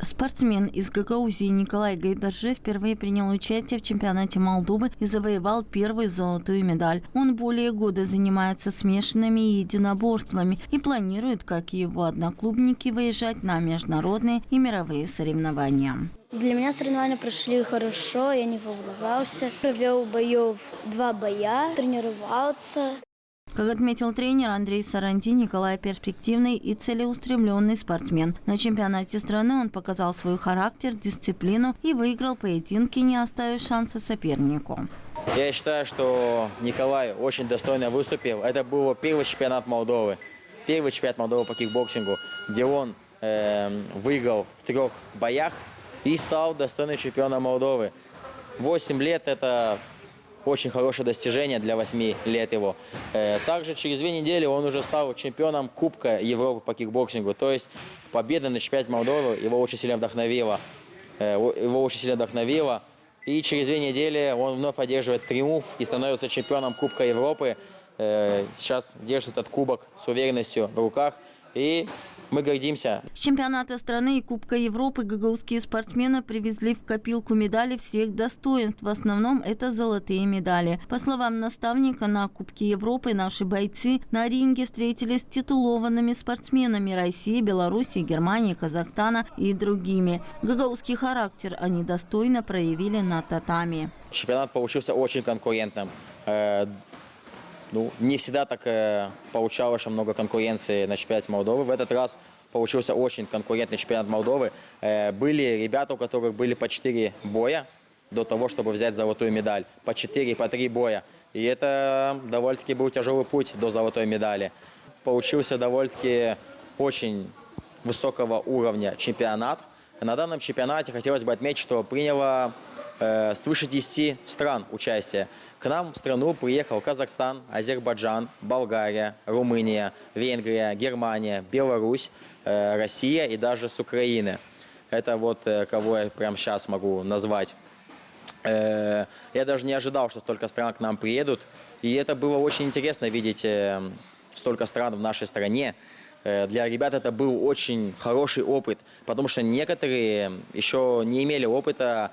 Спортсмен из Гагаузии Николай Гайдаржи впервые принял участие в чемпионате Молдовы и завоевал первую золотую медаль. Он более года занимается смешанными единоборствами и планирует, как и его одноклубники, выезжать на международные и мировые соревнования. Для меня соревнования прошли хорошо, я не волновался. Провел 2 боя, тренировался. Как отметил тренер Андрей Саранди, Николай перспективный и целеустремленный спортсмен. На чемпионате страны он показал свой характер, дисциплину и выиграл поединки, не оставив шанса сопернику. Я считаю, что Николай очень достойно выступил. Это был первый чемпионат Молдовы. Первый чемпионат Молдовы по кикбоксингу, где он выиграл в 3 боях и стал достойным чемпионом Молдовы. 8 лет – это очень хорошее достижение для 8 лет его. Также через 2 недели он уже стал чемпионом Кубка Европы по кикбоксингу. То есть победа на чемпионате Молдовы его очень сильно вдохновила. И через 2 недели он вновь одерживает триумф и становится чемпионом Кубка Европы. Сейчас держит этот кубок с уверенностью в руках. И мы гордимся. С чемпионата страны и Кубка Европы гагаузские спортсмены привезли в копилку медали всех достоинств. В основном это золотые медали. По словам наставника, на Кубке Европы наши бойцы на ринге встретились с титулованными спортсменами России, Беларуси, Германии, Казахстана и другими. Гагаузский характер они достойно проявили на татами. Чемпионат получился очень конкурентным. Не всегда так получалось, что много конкуренции на чемпионате Молдовы. В этот раз получился очень конкурентный чемпионат Молдовы. Были ребята, у которых были по 4 боя до того, чтобы взять золотую медаль. По 4, по 3 боя. И это довольно-таки был тяжелый путь до золотой медали. Получился довольно-таки очень высокого уровня чемпионат. На данном чемпионате хотелось бы отметить, что приняло свыше 10 стран участие. К нам в страну приехал Казахстан, Азербайджан, Болгария, Румыния, Венгрия, Германия, Беларусь, Россия и даже с Украины. Это вот кого я прямо сейчас могу назвать. Я даже не ожидал, что столько стран к нам приедут. И это было очень интересно видеть столько стран в нашей стране. Для ребят это был очень хороший опыт, потому что некоторые еще не имели опыта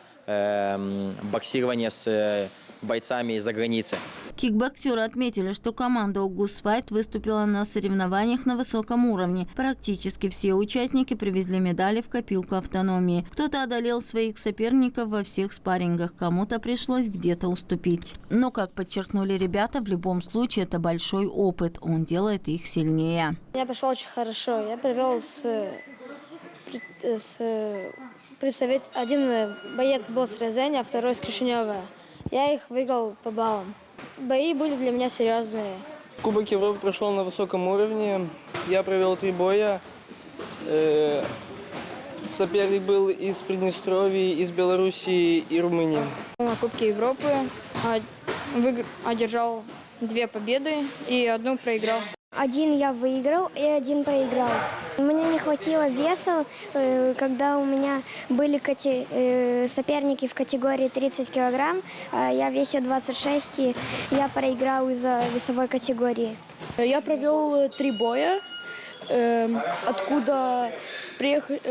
боксирования с бойцами из-за границы. Кикбоксеры отметили, что команда «Огус Файт» выступила на соревнованиях на высоком уровне. Практически все участники привезли медали в копилку автономии. Кто-то одолел своих соперников во всех спаррингах, кому-то пришлось где-то уступить. Но, как подчеркнули ребята, в любом случае это большой опыт. Он делает их сильнее. Я пошел очень хорошо. Я провел один боец был с Рязани, а второй с Кишинева. Я их выиграл по баллам. Бои были для меня серьезные. Кубок Европы прошел на высоком уровне. Я провел 3 боя. Соперник был из Приднестровья, из Белоруссии и Румынии. На Кубке Европы одержал 2 победы и 1 проиграл. 1 я выиграл и 1 проиграл. Мне не хватило веса, когда у меня были соперники в категории 30 килограмм. Я весил 26, и я проиграл из-за весовой категории. Я провел 3 боя, откуда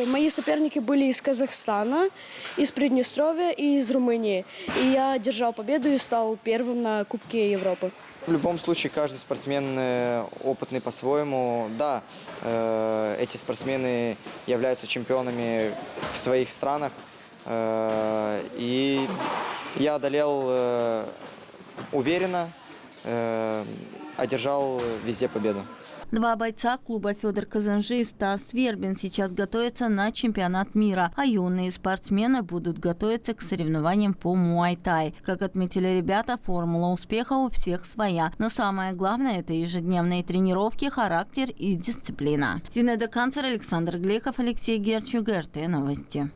мои соперники были из Казахстана, из Приднестровья и из Румынии. И я одержал победу и стал первым на Кубке Европы. В любом случае, каждый спортсмен опытный по-своему. Да, эти спортсмены являются чемпионами в своих странах. И я одолел уверенно, одержал везде победу. 2 бойца клуба Федор Казанжи и Стас Вербин сейчас готовятся на чемпионат мира, а юные спортсмены будут готовиться к соревнованиям по муай-тай. Как отметили ребята, формула успеха у всех своя. Но самое главное – это ежедневные тренировки, характер и дисциплина. Зинаида Канцер, Александр Глеков, Алексей Герчук, РТ Новости.